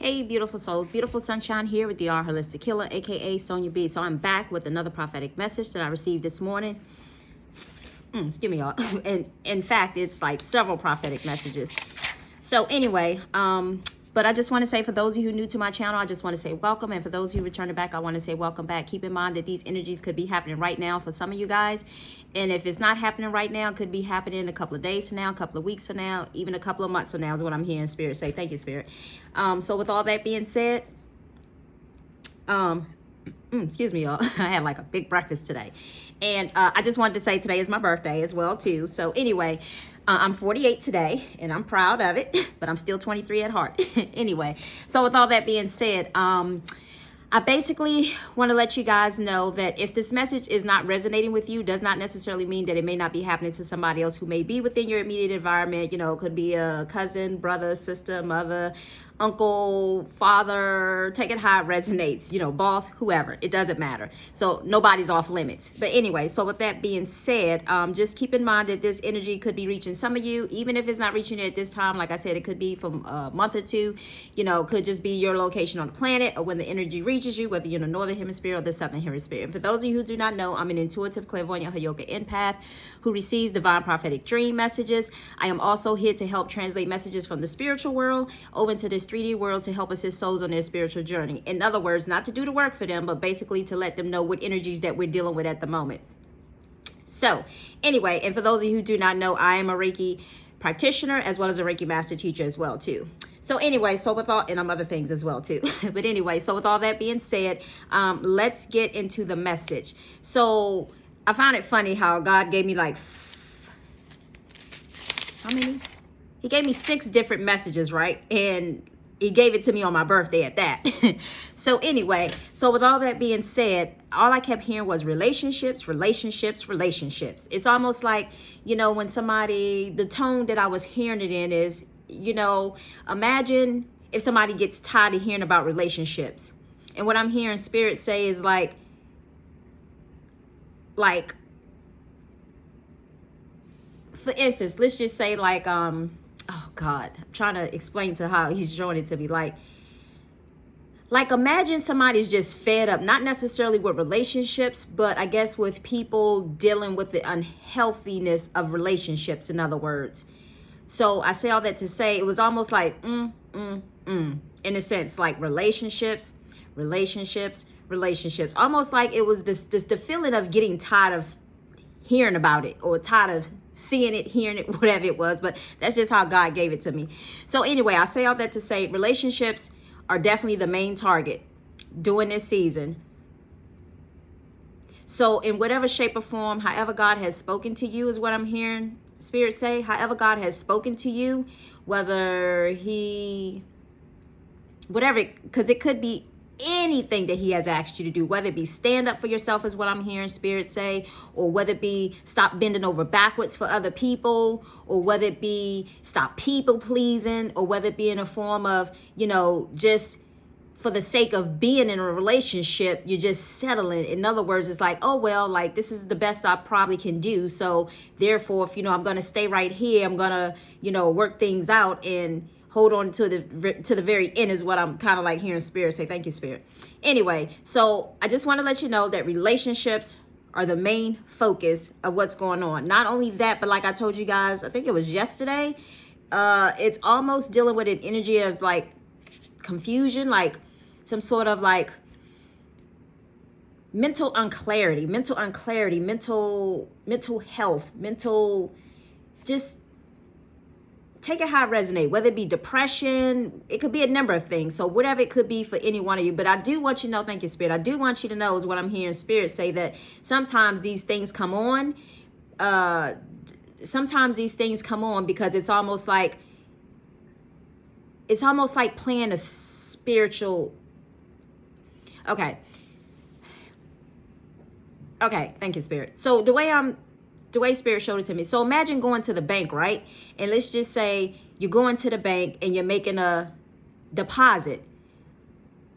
Hey, beautiful souls, beautiful sunshine here with the R Holistic Killer, aka Sonia B. So I'm back with another prophetic message that I received this morning. Excuse me, y'all. And in fact, it's like several prophetic messages. So anyway, but I just want to say, for those of you who are new to my channel, I just want to say welcome. And for those of you returning back, I want to say welcome back. Keep in mind that these energies could be happening right now for some of you guys. And if it's not happening right now, it could be happening in a couple of days from now, a couple of weeks from now, even a couple of months from now is what I'm hearing Spirit say. Thank you, Spirit. So with all that being said, excuse me, y'all. I had like a big breakfast today. And I just wanted to say today is my birthday as well, too. So anyway, I'm 48 today, and I'm proud of it, but I'm still 23 at heart. Anyway, so with all that being said, I basically want to let you guys know that if this message is not resonating with you, does not necessarily mean that it may not be happening to somebody else who may be within your immediate environment. You know, it could be a cousin, brother, sister, mother, uncle, father, take it how it resonates, you know, boss, whoever, it doesn't matter. So nobody's off limits. But anyway, so with that being said, just keep in mind that this energy could be reaching some of you, even if it's not reaching you at this time. Like I said, it could be from a month or two, you know, could just be your location on the planet, or when the energy reaches you, whether you're in the northern hemisphere or the southern hemisphere. And for those of you who do not know, I'm an intuitive, clairvoyant, Hayoka empath who receives divine prophetic dream messages. I am also here to help translate messages from the spiritual world over into this 3D world to help assist souls on their spiritual journey. In other words, not to do the work for them, but basically to let them know what energies that we're dealing with at the moment. So anyway, and for those of you who do not know, I am a Reiki practitioner as well as a Reiki master teacher as well too. So anyway, so with all, and I'm other things as well too. But anyway, so with all that being said, let's get into the message. So I found it funny how God gave me like, how many? He gave me 6 different messages, right? And he gave it to me on my birthday at that. So anyway, so with all that being said, all I kept hearing was relationships, relationships, relationships. It's almost like, you know, when somebody, the tone that I was hearing it in is, you know, imagine if somebody gets tired of hearing about relationships. And what I'm hearing Spirit say is like, for instance, let's just say like, oh God, I'm trying to explain to how he's showing it to me. Like imagine somebody's just fed up, not necessarily with relationships, but I guess with people dealing with the unhealthiness of relationships, in other words. So I say all that to say it was almost like, in a sense, like relationships, almost like it was this the feeling of getting tired of hearing about it, or tired of seeing it, hearing it, whatever it was. But that's just how God gave it to me. So anyway, I say all that to say relationships are definitely the main target during this season. So in whatever shape or form, however God has spoken to you is what I'm hearing Spirit say. However God has spoken to you, whether whatever, because it could be anything that he has asked you to do, whether it be stand up for yourself is what I'm hearing Spirit say, or whether it be stop bending over backwards for other people, or whether it be stop people pleasing, or whether it be in a form of, you know, just for the sake of being in a relationship, you're just settling. In other words, it's like, oh, well, like this is the best I probably can do. So therefore, if, you know, I'm going to stay right here, I'm going to, you know, work things out and hold on to the very end is what I'm kind of like hearing Spirit say. Thank you, Spirit. Anyway, so I just want to let you know that relationships are the main focus of what's going on. Not only that, but like I told you guys, I think it was yesterday, it's almost dealing with an energy of like confusion, like some sort of like mental unclarity, mental health, just take it how it resonates, whether it be depression, it could be a number of things. So whatever it could be for any one of you. But I do want you to know, thank you, Spirit. I do want you to know is what I'm hearing Spirit say, that sometimes these things come on. Sometimes these things come on because it's almost like playing a spiritual. Okay, thank you, Spirit. So the way Spirit showed it to me. So imagine going to the bank, right? And let's just say you're going to the bank and you're making a deposit.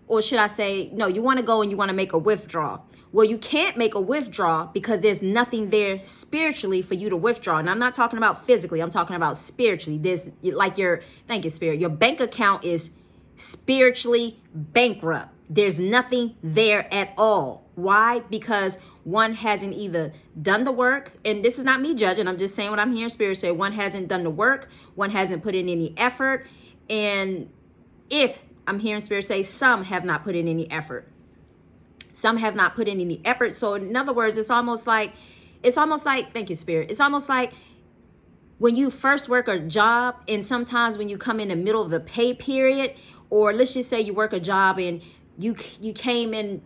Or should I say, no, you want to go and you want to make a withdrawal. Well, you can't make a withdrawal because there's nothing there spiritually for you to withdraw. And I'm not talking about physically. I'm talking about spiritually. There's like thank you, Spirit. Your bank account is spiritually bankrupt. There's nothing there at all. Why? Because one hasn't either done the work, and this is not me judging, I'm just saying what I'm hearing Spirit say. One hasn't done the work, one hasn't put in any effort, and if I'm hearing Spirit say some have not put in any effort. Some have not put in any effort. So in other words, it's almost like, thank you, Spirit. It's almost like when you first work a job, and sometimes when you come in the middle of the pay period, or let's just say you work a job and you came in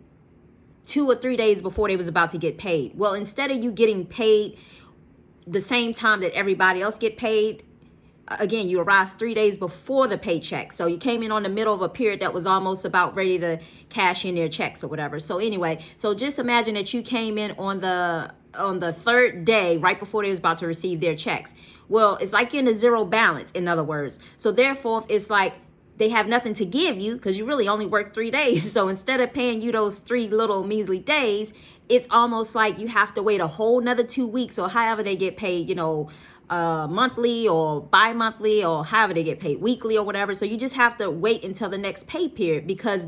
2 or 3 days before they was about to get paid. Well, instead of you getting paid the same time that everybody else get paid, again, you arrived 3 days before the paycheck. So you came in on the middle of a period that was almost about ready to cash in their checks or whatever. So anyway, so just imagine that you came in on the third day, right before they was about to receive their checks. Well, it's like you're in a zero balance, in other words. So therefore, it's like they have nothing to give you because you really only worked 3 days. So instead of paying you those 3 little measly days, it's almost like you have to wait a whole nother 2 weeks or however they get paid, monthly or bi-monthly or however they get paid, weekly or whatever. So you just have to wait until the next pay period because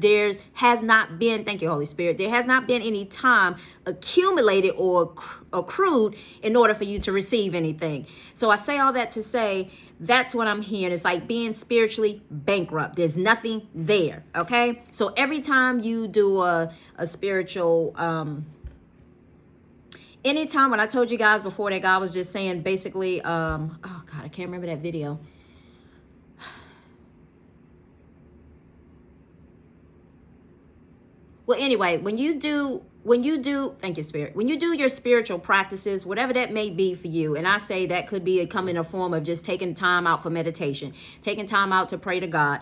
has not been, thank you, Holy Spirit, there has not been any time accumulated or accrued in order for you to receive anything. So I say all that to say, that's what I'm hearing. It's like being spiritually bankrupt. There's nothing there. Okay. So every time you do a spiritual, anytime when I told you guys before that God was just saying basically, oh God, I can't remember that video. Well, anyway, when you do, thank you, Spirit, when you do your spiritual practices, whatever that may be for you, and I say that could come in a form of just taking time out for meditation, taking time out to pray to God,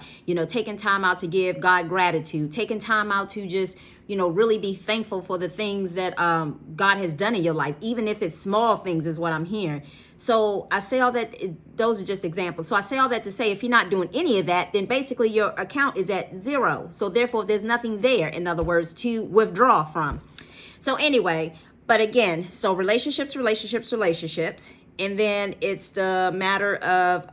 taking time out to give God gratitude, taking time out to just, really be thankful for the things that God has done in your life, even if it's small things is what I'm hearing. So I say all that, those are just examples. So I say all that to say, if you're not doing any of that, then basically your account is at zero. So therefore, there's nothing there, in other words, to withdraw from. So anyway, but again, so relationships. And then it's the matter of,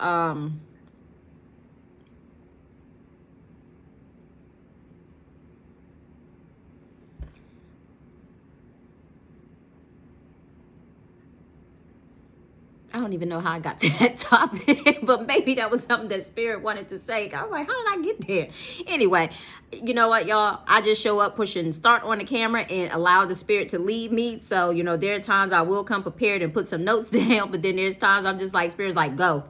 I don't even know how I got to that topic, but maybe that was something that Spirit wanted to say. I was like, how did I get there? Anyway, you know what, y'all? I just show up pushing start on the camera and allow the Spirit to lead me. So, there are times I will come prepared and put some notes down, but then there's times I'm just like, Spirit's like, go,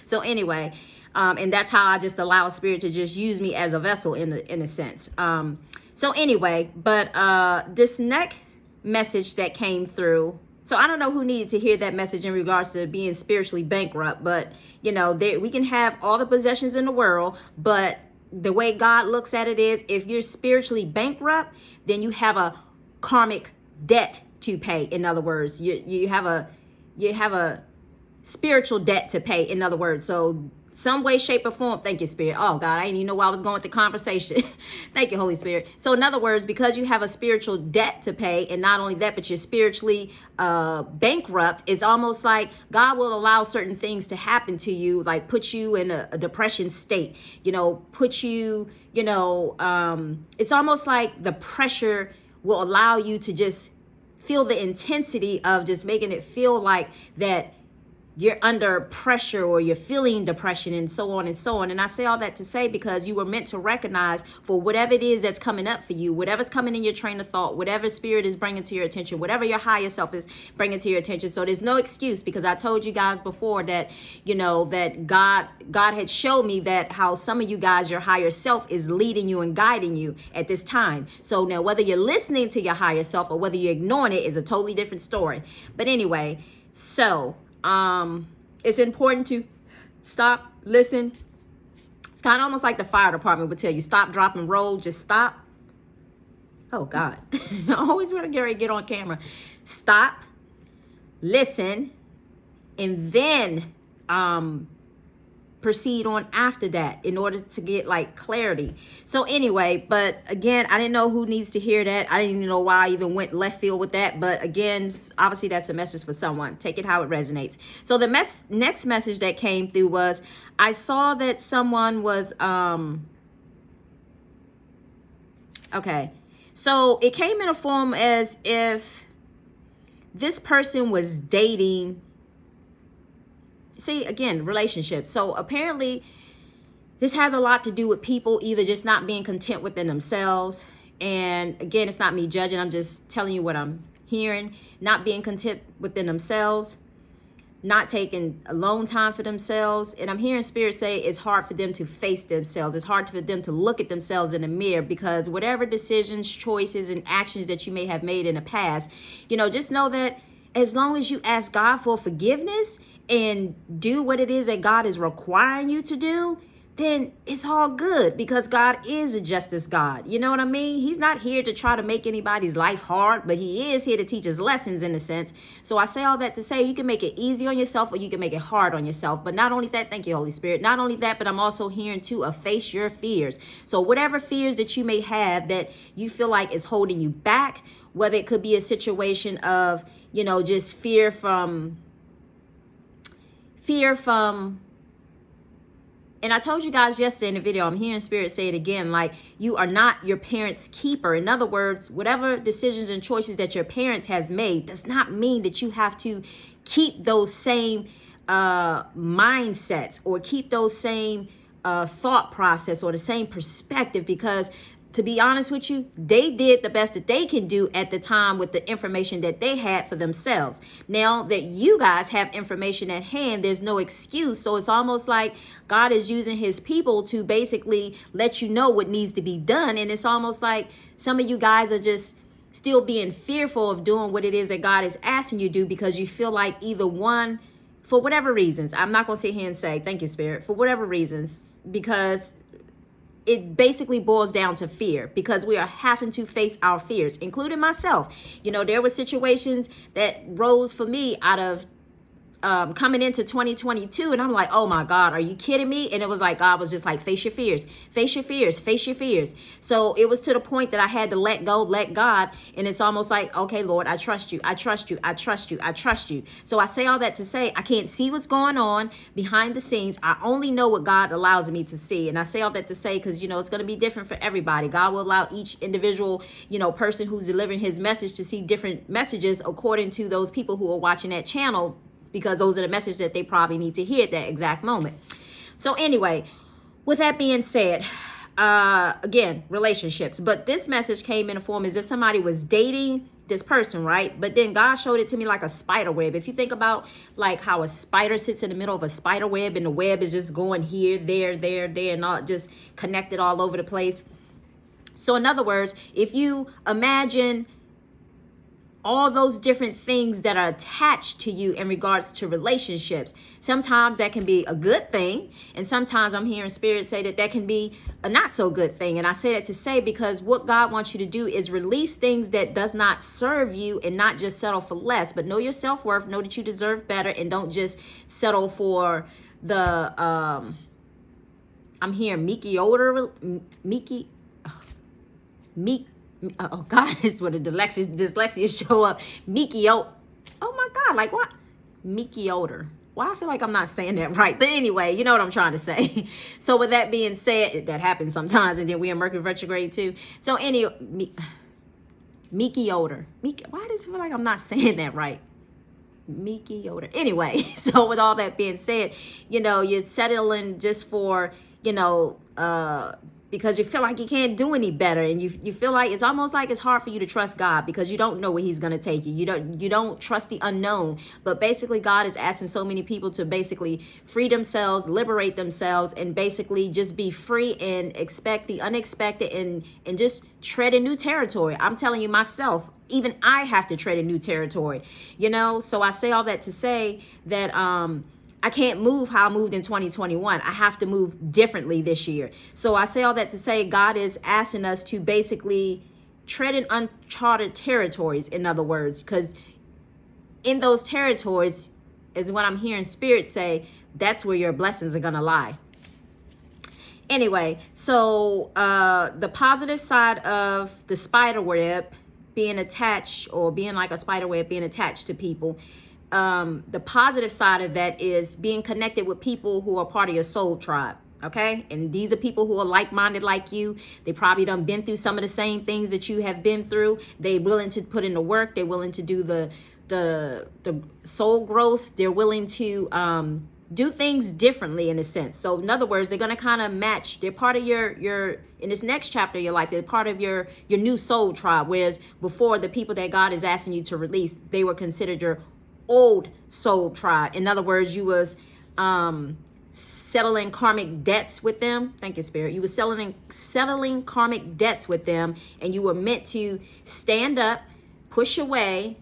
So anyway, and that's how I just allow Spirit to just use me as a vessel in a sense. So anyway, but this next message that came through, so I don't know who needed to hear that message in regards to being spiritually bankrupt, but we can have all the possessions in the world, but the way God looks at it is, if you're spiritually bankrupt, then you have a karmic debt to pay. In other words, you have a spiritual debt to pay. In other words, so some way, shape, or form. Thank you, Spirit. Oh, God, I didn't even know where I was going with the conversation. Thank you, Holy Spirit. So in other words, because you have a spiritual debt to pay, and not only that, but you're spiritually bankrupt, it's almost like God will allow certain things to happen to you, like put you in a depression state, put you, it's almost like the pressure will allow you to just feel the intensity of just making it feel like that you're under pressure or you're feeling depression and so on and so on. And I say all that to say, because you were meant to recognize for whatever it is that's coming up for you, whatever's coming in your train of thought, whatever Spirit is bringing to your attention, whatever your higher self is bringing to your attention. So there's no excuse, because I told you guys before that, that God had showed me that how some of you guys, your higher self is leading you and guiding you at this time. So now whether you're listening to your higher self or whether you're ignoring it is a totally different story. But anyway, so it's important to stop, listen. It's kind of almost like the fire department would tell you, stop, drop, and roll. Just stop. Oh, God. I always want to get on camera. Stop, listen, and then proceed on after that in order to get like clarity. So anyway, but again, I didn't know who needs to hear that. I didn't even know why I even went left field with that. But again, obviously that's a message for someone. Take it how it resonates. So the next message that came through was, I saw that someone was, okay. So it came in a form as if this person was dating. See, again, relationships. So apparently this has a lot to do with people either just not being content within themselves. And again, it's not me judging. I'm just telling you what I'm hearing. Not being content within themselves, not taking alone time for themselves. And I'm hearing Spirit say it's hard for them to face themselves. It's hard for them to look at themselves in the mirror, because whatever decisions, choices, and actions that you may have made in the past, just know that as long as you ask God for forgiveness and do what it is that God is requiring you to do, then it's all good, because God is a justice God. You know what I mean? He's not here to try to make anybody's life hard, but he is here to teach us lessons in a sense. So I say all that to say you can make it easy on yourself or you can make it hard on yourself. But not only that, thank you, Holy Spirit. Not only that, but I'm also hearing too, face your fears. So whatever fears that you may have that you feel like is holding you back, whether it could be a situation of, just fear from, and I told you guys yesterday in the video, I'm hearing Spirit say it again, like you are not your parents' keeper. In other words, whatever decisions and choices that your parents has made does not mean that you have to keep those same mindsets or keep those same thought process or the same perspective, because to be honest with you, they did the best that they can do at the time with the information that they had for themselves. Now that you guys have information at hand, there's no excuse. So it's almost like God is using his people to basically let you know what needs to be done. And it's almost like some of you guys are just still being fearful of doing what it is that God is asking you to do, because you feel like either one, for whatever reasons, I'm not going to sit here and say, thank you, Spirit, for whatever reasons, because it basically boils down to fear, because we are having to face our fears, including myself. There were situations that rose for me out of coming into 2022, and I'm like, oh my God, are you kidding me? And it was like God was just like, face your fears, face your fears, face your fears. So it was to the point that I had to let go, let God. And it's almost like, okay, Lord, I trust you, I trust you, I trust you, I trust you. So I say all that to say I can't see what's going on behind the scenes. I only know what God allows me to see. And I say all that to say because it's going to be different for everybody. God will allow each individual person who's delivering his message to see different messages according to those people who are watching that channel, because those are the messages that they probably need to hear at that exact moment. So anyway, with that being said, again, relationships. But this message came in a form as if somebody was dating this person, right? But then God showed it to me like a spider web. If you think about like how a spider sits in the middle of a spider web and the web is just going here, there, and all just connected all over the place. So in other words, if you imagine all those different things that are attached to you in regards to relationships, sometimes that can be a good thing. And sometimes I'm hearing Spirit say that can be a not so good thing. And I say that to say, because what God wants you to do is release things that does not serve you and not just settle for less, but know your self-worth, know that you deserve better, and don't just settle for the, I'm hearing oh God, it's where the dyslexia show up. Oh my God, like what? Mediocre. Why I feel like I'm not saying that right. But anyway, you know what I'm trying to say. So with that being said, that happens sometimes, and then we're in Mercury retrograde too. So anyway, mediocre. Why does it feel like I'm not saying that right? Mediocre. Anyway, so with all that being said, you're settling just for, because you feel like you can't do any better, and you feel like it's almost like it's hard for you to trust God because you don't know where he's going to take you. You don't trust the unknown. But basically God is asking so many people to basically free themselves, liberate themselves, and basically just be free and expect the unexpected and just tread in new territory. I'm telling you myself, even I have to tread in new territory, So I say all that to say that I can't move how I moved in 2021. I have to move differently this year. So I say all that to say God is asking us to basically tread in uncharted territories, in other words, because in those territories is what I'm hearing Spirit say, that's where your blessings are going to lie. Anyway, so the positive side of the spider web being attached, or being like a spider web being attached to people, the positive side of that is being connected with people who are part of your soul tribe. Okay, and these are people who are like-minded like you. They probably done been through some of the same things that you have been through. They're willing to put in the work. They're willing to do the soul growth. They're willing to do things differently, in a sense. So in other words, they're going to kind of match. They're part of your in this next chapter of your life, they're part of your new soul tribe. Whereas before, the people that God is asking you to release, they were considered your old soul tribe. In other words, you was settling karmic debts with them. Thank you, Spirit. You were settling karmic debts with them, and you were meant to stand up, push away,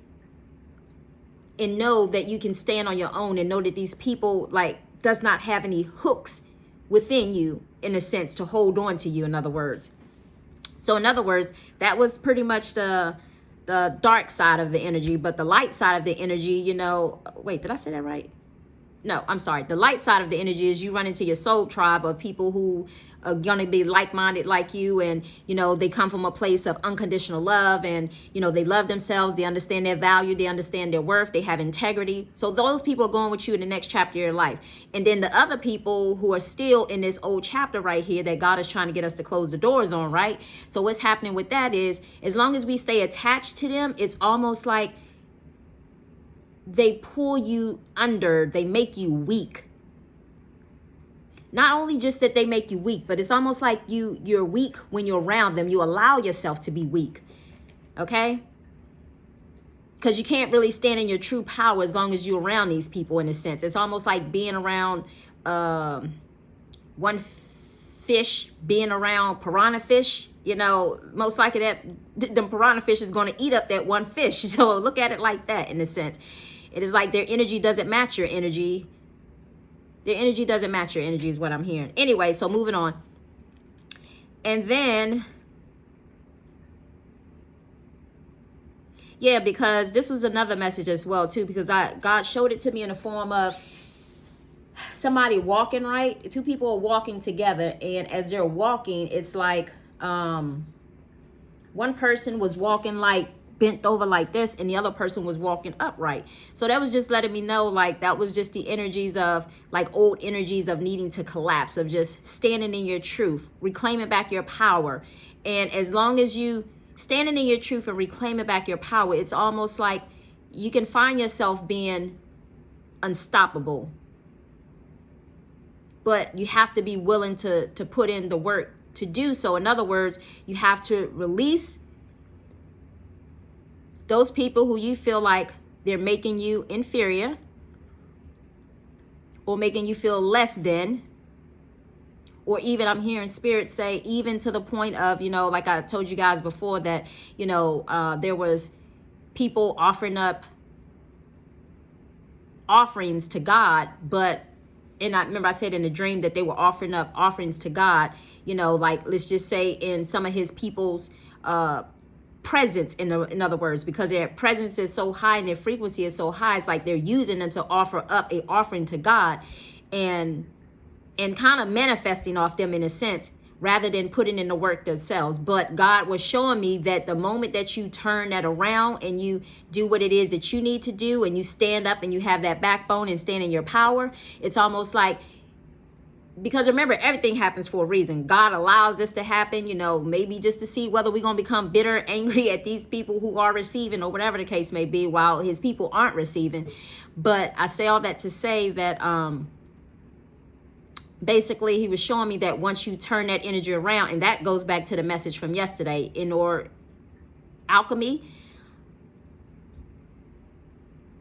and know that you can stand on your own, and know that these people like does not have any hooks within you, in a sense, to hold on to you, in other words. So in other words, that was pretty much the dark side of the energy. But the light side of the energy, you know, wait, did I say that right? No, I'm sorry. The light side of the energy is you run into your soul tribe of people who are going to be like-minded like you. And, you know, they come from a place of unconditional love, and, you know, they love themselves. They understand their value. They understand their worth. They have integrity. So those people are going with you in the next chapter of your life. And then the other people who are still in this old chapter right here that God is trying to get us to close the doors on, right? So what's happening with that is, as long as we stay attached to them, it's almost like they pull you under, they make you weak. Not only just that they make you weak, but it's almost like you're weak when you're around them. You allow yourself to be weak, okay? Because you can't really stand in your true power as long as you're around these people, in a sense. It's almost like being around one fish, being around piranha fish. You know, most likely that the piranha fish is going to eat up that one fish. So look at it like that, in a sense. It is like their energy doesn't match your energy. Their energy doesn't match your energy is what I'm hearing. Anyway, so moving on. And then, yeah, because this was another message as well, too, because God showed it to me in the form of somebody walking, right? Two people are walking together, and as they're walking, it's like one person was walking like bent over like this, and the other person was walking upright. So that was just letting me know, like, that was just the energies of, like, old energies of needing to collapse, of just standing in your truth, reclaiming back your power. And as long as you standing in your truth and reclaiming back your power, it's almost like you can find yourself being unstoppable. But you have to be willing to put in the work to do so. In other words, you have to release those people who you feel like they're making you inferior or making you feel less than, or even I'm hearing Spirit say, even to the point of, you know, like I told you guys before that, you know, there was people offering up offerings to God, but, and I remember I said in the dream that they were offering up offerings to God, you know, like, let's just say in some of his people's presence, in other words, because their presence is so high and their frequency is so high, it's like they're using them to offer up a offering to God, and kind of manifesting off them, in a sense, rather than putting in the work themselves. But God was showing me that the moment that you turn that around and you do what it is that you need to do, and you stand up and you have that backbone and stand in your power, it's almost like, because remember, everything happens for a reason. God allows this to happen, you know, maybe just to see whether we're going to become bitter, angry at these people who are receiving, or whatever the case may be, while his people aren't receiving. But I say all that to say that basically he was showing me that once you turn that energy around, and that goes back to the message from yesterday, in or alchemy,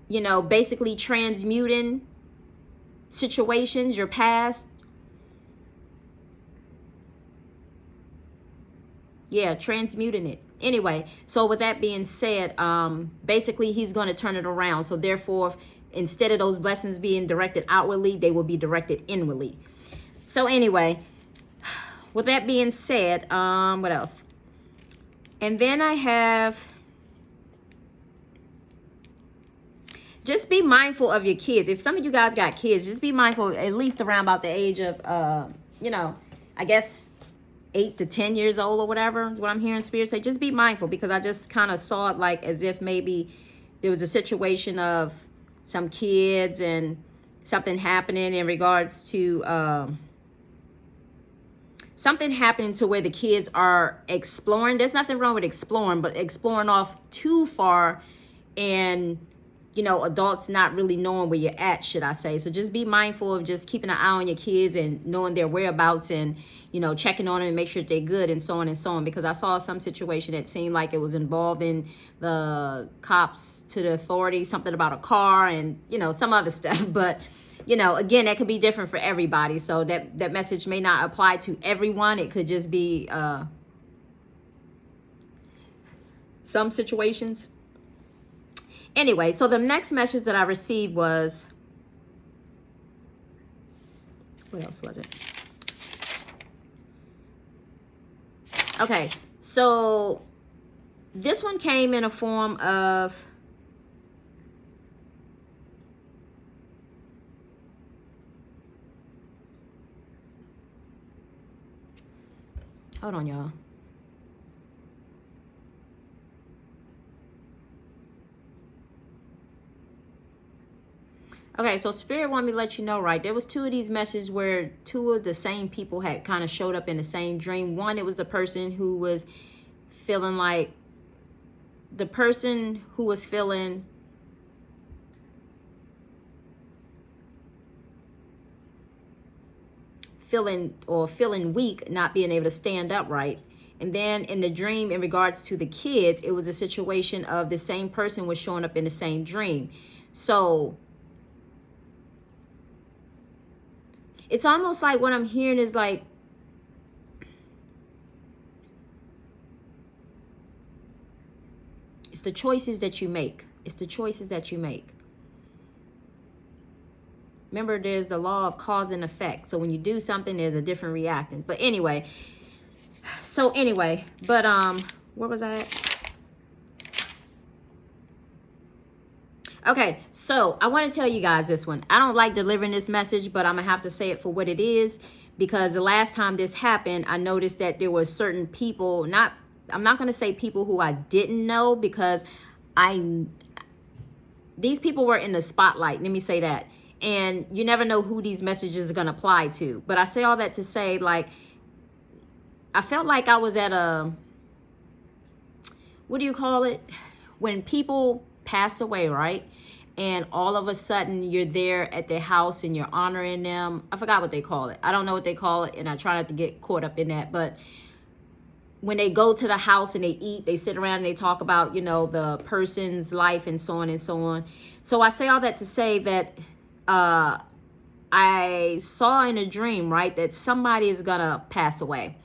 you know, basically transmuting situations, your past. Yeah, transmuting it. Anyway, so with that being said, basically he's going to turn it around. So therefore, instead of those blessings being directed outwardly, they will be directed inwardly. So anyway, with that being said, what else? And then I have just be mindful of your kids. If some of you guys got kids, just be mindful at least around about the age of, I guess 8 to 10 years old or whatever is what I'm hearing Spirit say. Just be mindful, because I just kind of saw it like as if maybe there was a situation of some kids and something happening in regards to something happening to where the kids are exploring. There's nothing wrong with exploring, but exploring off too far, and adults not really knowing where you're at, should I say. So just be mindful of just keeping an eye on your kids and knowing their whereabouts, and checking on them and make sure they're good, and so on and so on. Because I saw some situation that seemed like it was involving the cops to the authorities, something about a car and some other stuff. But again, that could be different for everybody. So that message may not apply to everyone. It could just be some situations. Anyway, so the next message that I received was, what else was it? Okay, so this one came in a form of, hold on, y'all. Okay, so Spirit wanted me to let you know, right? There was two of these messages where two of the same people had kind of showed up in the same dream. One, it was the person who was feeling like, feeling weak, not being able to stand upright. And then in the dream, in regards to the kids, it was a situation of the same person was showing up in the same dream. So it's almost like what I'm hearing is like, it's the choices that you make. It's the choices that you make. Remember, there's the law of cause and effect. So when you do something, there's a different reaction. But anyway, where was I at? Okay, so I want to tell you guys this one. I don't like delivering this message, but I'm going to have to say it for what it is, because the last time this happened, I noticed that there were certain people, I'm not going to say people who I didn't know, because these people were in the spotlight. Let me say that. And you never know who these messages are going to apply to. But I say all that to say, like, I felt like I was at a, what do you call it? When people pass away, right? And all of a sudden you're there at their house and you're honoring them. I forgot what they call it. I don't know what they call it, and I try not to get caught up in that. But when they go to the house and they eat, they sit around and they talk about, the person's life and so on and so on. So I say all that to say that I saw in a dream, right, that somebody is gonna pass away.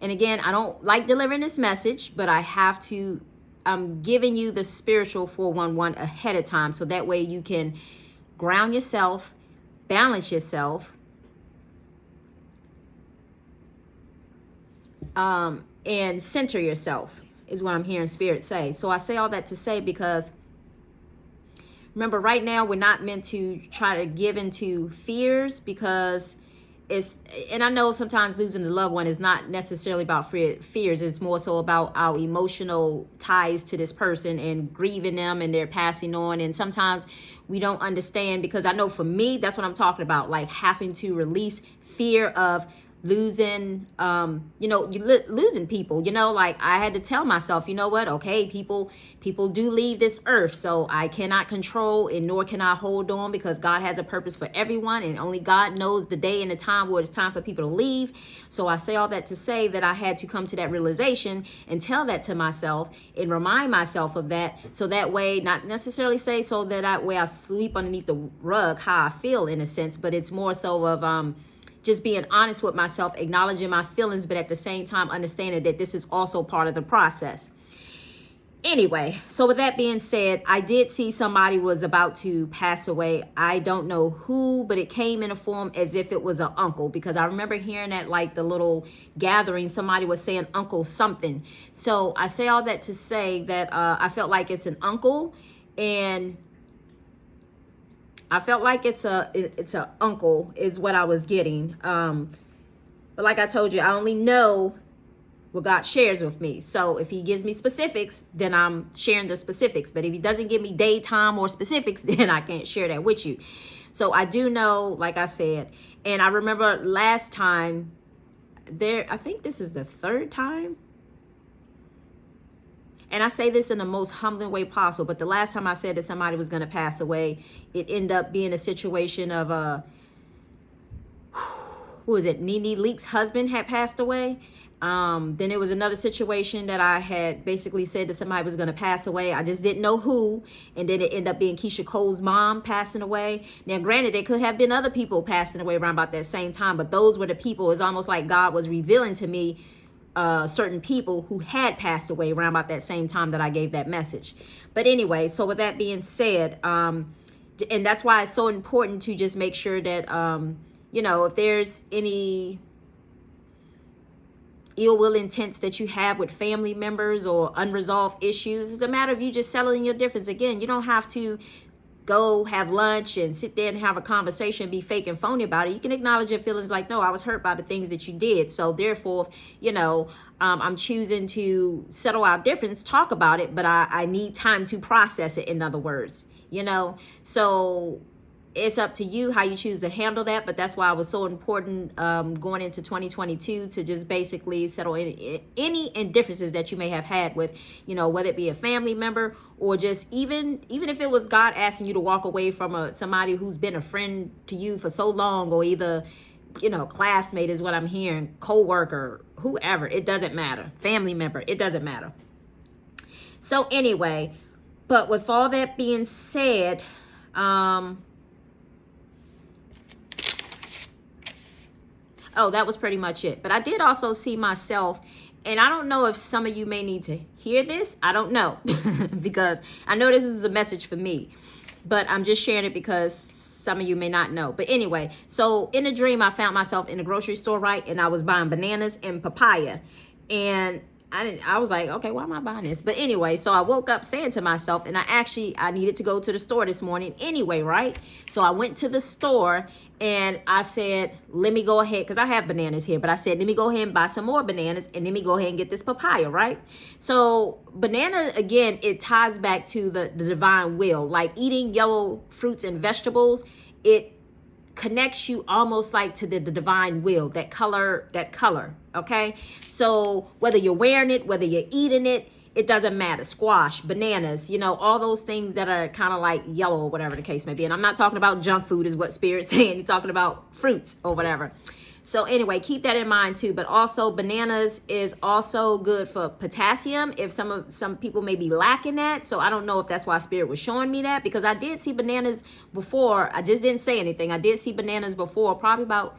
And again, I don't like delivering this message, but I'm giving you the spiritual 411 ahead of time, so that way you can ground yourself, balance yourself, and center yourself, is what I'm hearing Spirit say. So I say all that to say, because remember, right now we're not meant to try to give into fears, because and I know sometimes losing a loved one is not necessarily about fears. It's more so about our emotional ties to this person and grieving them and their passing on. And sometimes we don't understand, because I know for me, that's what I'm talking about, like having to release fear of losing losing people. Like I had to tell myself, okay, people do leave this earth, so I cannot control and nor can I hold on, because God has a purpose for everyone, and only God knows the day and the time where it's time for people to leave. So I say all that to say that I had to come to that realization and tell that to myself and remind myself of that, so that way, not necessarily say so that way I sweep underneath the rug how I feel in a sense, but it's more so of just being honest with myself, acknowledging my feelings, but at the same time understanding that this is also part of the process. Anyway, so with that being said, I did see somebody was about to pass away. I don't know who, but it came in a form as if it was an uncle, because I remember hearing at like the little gathering, somebody was saying uncle something. So I say all that to say that I felt like it's an uncle, and I felt like it's a uncle is what I was getting. But like I told you, I only know what God shares with me. So if he gives me specifics, then I'm sharing the specifics. But if he doesn't give me day, time, or specifics, then I can't share that with you. So I do know, like I said, and I remember last time I think this is the third time. And I say this in the most humbling way possible, but the last time I said that somebody was going to pass away, it ended up being a situation of who was it? Nene Leak's husband had passed away. Then it was another situation that I had basically said that somebody was going to pass away. I just didn't know who. And then it ended up being Keisha Cole's mom passing away. Now, granted, there could have been other people passing away around about that same time, but those were the people. It's almost like God was revealing to me certain people who had passed away around about that same time that I gave that message. But anyway, so with that being said, and that's why it's so important to just make sure that, if there's any ill will intents that you have with family members or unresolved issues, it's a matter of you just settling your difference. Again, you don't have to go have lunch and sit there and have a conversation, be fake and phony about it. You can acknowledge your feelings like, no, I was hurt by the things that you did. So therefore, I'm choosing to settle our difference, talk about it, but I need time to process it, in other words, So it's up to you how you choose to handle that. But that's why it was so important going into 2022 to just basically settle any indifferences that you may have had with, whether it be a family member or just even if it was God asking you to walk away from somebody who's been a friend to you for so long, or either, classmate is what I'm hearing, co-worker, whoever, it doesn't matter. Family member, it doesn't matter. So anyway, but with all that being said, that was pretty much it. But I did also see myself, and I don't know if some of you may need to hear this. I don't know, because I know this is a message for me, but I'm just sharing it because some of you may not know. But anyway, so in a dream, I found myself in a grocery store, right? And I was buying bananas and papaya. And I was like, okay, why am I buying this? But anyway, so I woke up saying to myself, and I needed to go to the store this morning anyway, right? So I went to the store and I said, let me go ahead, because I have bananas here, but I said, let me go ahead and buy some more bananas, and let me go ahead and get this papaya, right? So banana, again, it ties back to the divine will. Like eating yellow fruits and vegetables, it connects you almost like to the divine will, that color, okay? So whether you're wearing it, whether you're eating it, it doesn't matter. Squash, bananas, all those things that are kind of like yellow or whatever the case may be. And I'm not talking about junk food is what Spirit's saying. You're talking about fruits or whatever. So anyway, keep that in mind too. But also bananas is also good for potassium if some people may be lacking that. So I don't know if that's why Spirit was showing me that, because I did see bananas before. I just didn't say anything. I did see bananas before, probably about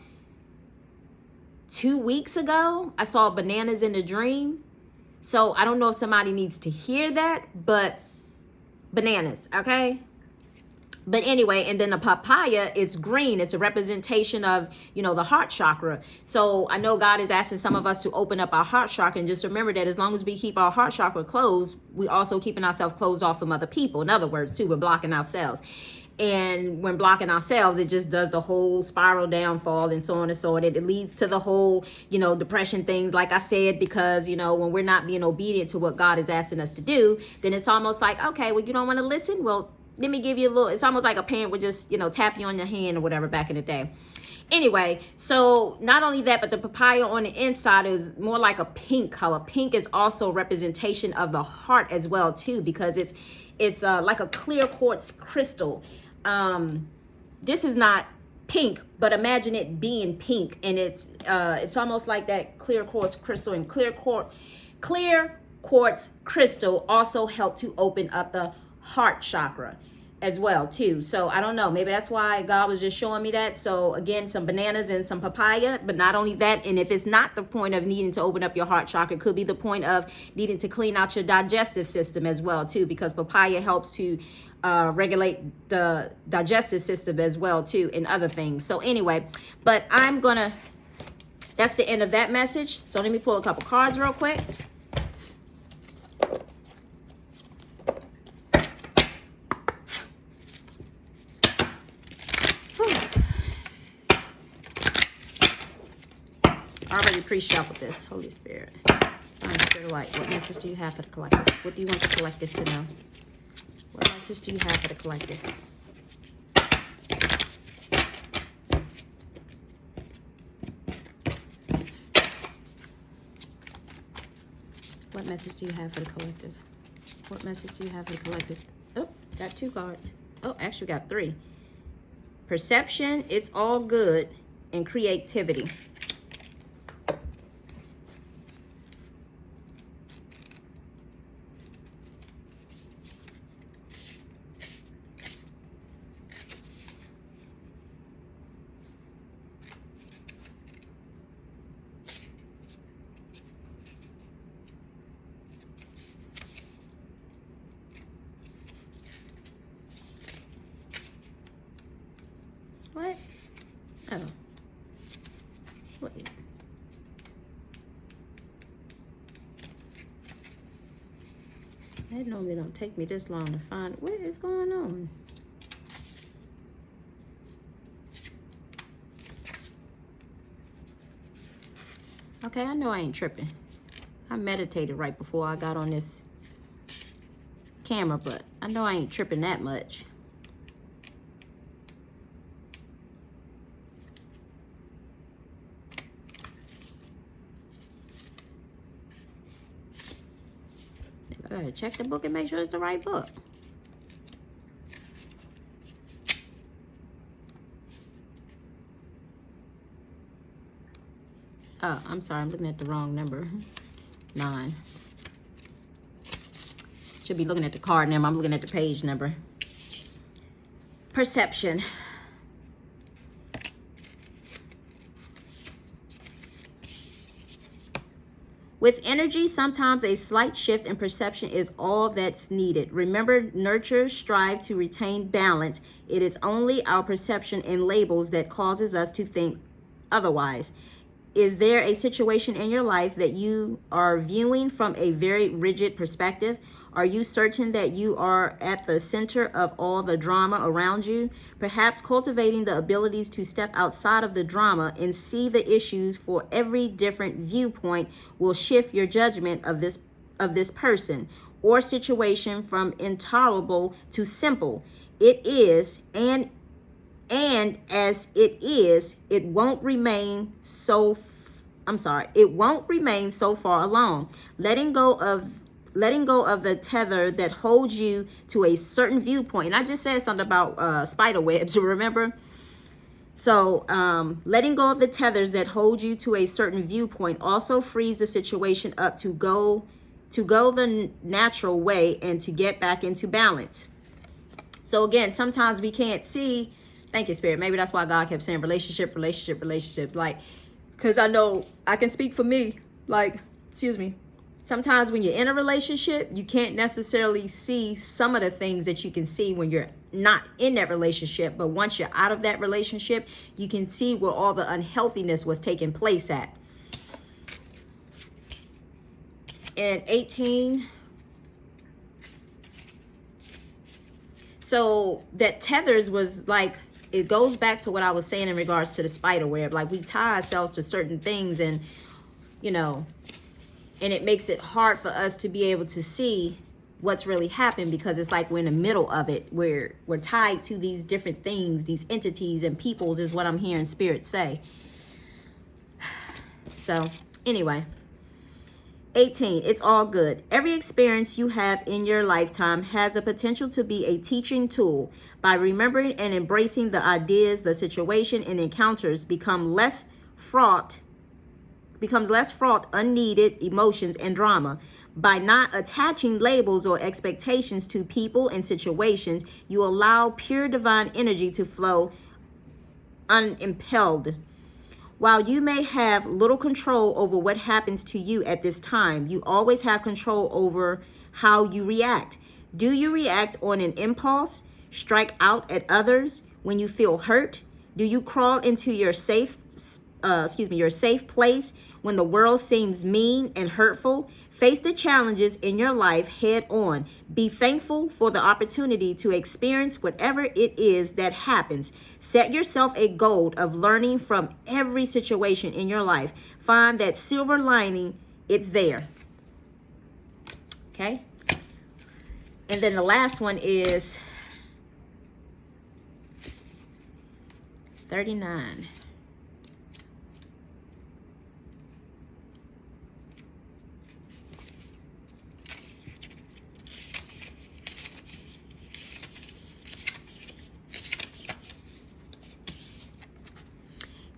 2 weeks ago. I saw bananas in a dream. So I don't know if somebody needs to hear that, but bananas, okay? But anyway, and then the papaya, it's green. It's a representation of, the heart chakra. So I know God is asking some of us to open up our heart chakra. And just remember that as long as we keep our heart chakra closed, we also keeping ourselves closed off from other people. In other words, too, we're blocking ourselves. And when blocking ourselves, it just does the whole spiral downfall and so on and so on. It leads to the whole, depression thing, like I said, because, when we're not being obedient to what God is asking us to do, then it's almost like, okay, well, you don't want to listen? Well, let me give you a little, it's almost like a parent would just, tap you on your hand or whatever back in the day. Anyway, so not only that, but the papaya on the inside is more like a pink color. Pink is also representation of the heart as well, too, because it's like a clear quartz crystal. This is not pink, but imagine it being pink, and it's almost like that clear quartz crystal. And clear quartz crystal also help to open up the heart chakra as well too. So I don't know, maybe that's why God was just showing me that. So again, some bananas and some papaya, but not only that, and if it's not the point of needing to open up your heart chakra, it could be the point of needing to clean out your digestive system as well too, because papaya helps to regulate the digestive system as well too, and other things. So anyway, but that's the end of that message. So let me pull a couple cards real quick. already pre-shuffled this. Holy Spirit. Divine Spirit Light, what message do you have for the collective? What do you want the collective to know? What message do you have for the collective? What message do you have for the collective? What message do you have for the collective? Oh, got 2 cards. Oh, actually got 3. Perception, it's all good, and creativity. What? Oh. Wait. That normally don't take me this long to find what is going on. Okay, I know I ain't tripping. I meditated right before I got on this camera, but I know I ain't tripping that much. I gotta check the book and make sure it's the right book. Oh, I'm sorry, I'm looking at the wrong number. 9. Should be looking at the card number. I'm looking at the page number. Perception. With energy, sometimes a slight shift in perception is all that's needed. Remember, nurture, strive to retain balance. It is only our perception and labels that causes us to think otherwise. Is there a situation in your life that you are viewing from a very rigid perspective? Are you certain that you are at the center of all the drama around you? Perhaps cultivating the abilities to step outside of the drama and see the issues for every different viewpoint will shift your judgment of this person or situation from intolerable to simple. It is, and as it is, it won't remain so far alone. Letting go of the tether that holds you to a certain viewpoint. And I just said something about spider webs, remember? So letting go of the tethers that hold you to a certain viewpoint also frees the situation up to go the natural way and to get back into balance. So again, sometimes we can't see. Thank you, Spirit. Maybe that's why God kept saying relationships. Like, because I know I can speak for me. Like, excuse me. Sometimes when you're in a relationship, you can't necessarily see some of the things that you can see when you're not in that relationship. But once you're out of that relationship, you can see where all the unhealthiness was taking place at. And 18. So that tethers was like, it goes back to what I was saying in regards to the spider web. Like, we tie ourselves to certain things and, and it makes it hard for us to be able to see what's really happened because it's like we're in the middle of it. We're tied to these different things, these entities and peoples is what I'm hearing Spirit say. So anyway, 18, it's all good. Every experience you have in your lifetime has the potential to be a teaching tool. By remembering and embracing the ideas, the situation and encounters becomes less fraught, unneeded emotions and drama. By not attaching labels or expectations to people and situations, you allow pure divine energy to flow unimpelled. While you may have little control over what happens to you at this time, you always have control over how you react. Do you react on an impulse, strike out at others when you feel hurt? Do you crawl into your safe your safe place when the world seems mean and hurtful. Face the challenges in your life head on. Be thankful for the opportunity to experience whatever it is that happens. Set yourself a goal of learning from every situation in your life. Find that silver lining, it's there. Okay? And then the last one is 39.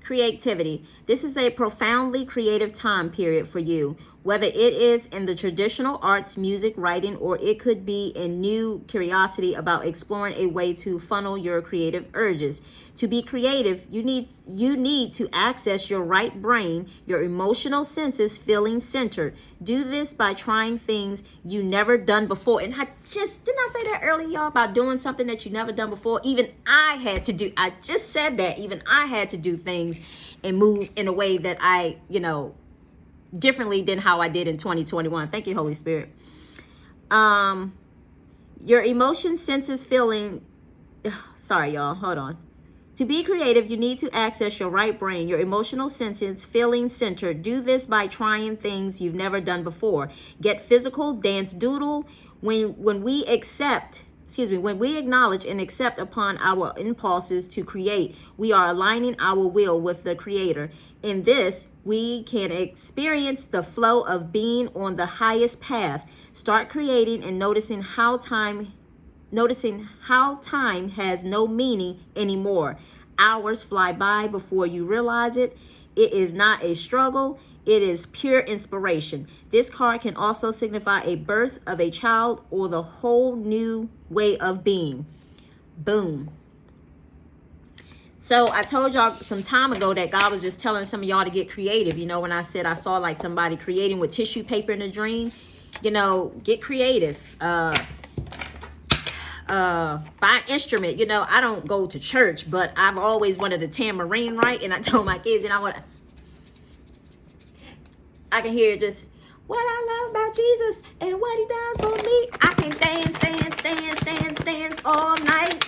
Creativity. This is a profoundly creative time period for you, whether it is in the traditional arts, music, writing, or it could be in new curiosity about exploring a way to funnel your creative urges. To be creative, you need to access your right brain, your emotional senses feeling centered. Do this by trying things you never done before. And didn't I say that earlier, y'all, about doing something that you never done before? Even I had to do, I just said that, even I had to do things and move in a way that I, differently than how I did in 2021. Thank you, Holy Spirit. Your emotion senses feeling, sorry, y'all, hold on. To be creative, you need to access your right brain, your emotional senses feeling centered. Do this by trying things you've never done before. Get physical, dance, doodle. When we acknowledge and accept upon our impulses to create, we are aligning our will with the Creator. In this, we can experience the flow of being on the highest path. Start creating and noticing how time has no meaning anymore. Hours fly by before you realize it. It is not a struggle. It is pure inspiration. This card can also signify a birth of a child or the whole new way of being. Boom. So I told y'all some time ago that God was just telling some of y'all to get creative. When I said I saw like somebody creating with tissue paper in a dream, get creative. Buy an instrument. I don't go to church, but I've always wanted a tambourine, right? And I told my kids, I can hear just what I love about Jesus and what he does for me. I can dance all night.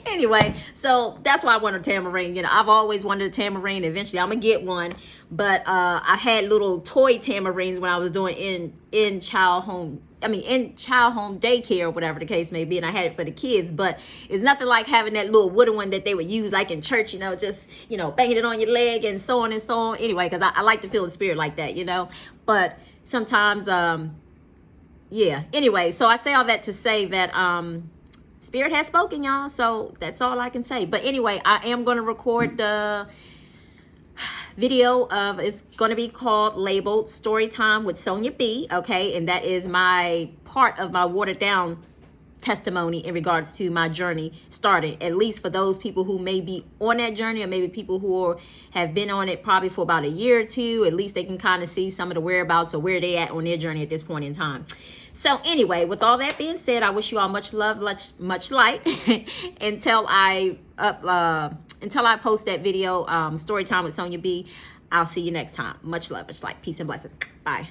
Anyway, so that's why I wanted a tambourine. I've always wanted a tambourine. Eventually, I'm gonna get one. But I had little toy tambourines when I was doing in child home daycare or whatever the case may be, and I had it for the kids. But it's nothing like having that little wooden one that they would use like in church, just banging it on your leg and so on and so on. Anyway, because I like to feel the spirit like that, but sometimes anyway, so I say all that to say that Spirit has spoken, y'all, so that's all I can say. But anyway, I am going to record the video of, it's going to be labeled Story Time with Sonia B, okay? And that is my part of my watered down testimony in regards to my journey starting, at least for those people who may be on that journey, or maybe people who have been on it probably for about a year or two. At least they can kind of see some of the whereabouts or where they at on their journey at this point in time. So anyway, with all that being said, I wish you all much love, much light until I post that video, Story Time with Sonia B. I'll see you next time. Much love, much light, peace and blessings. Bye.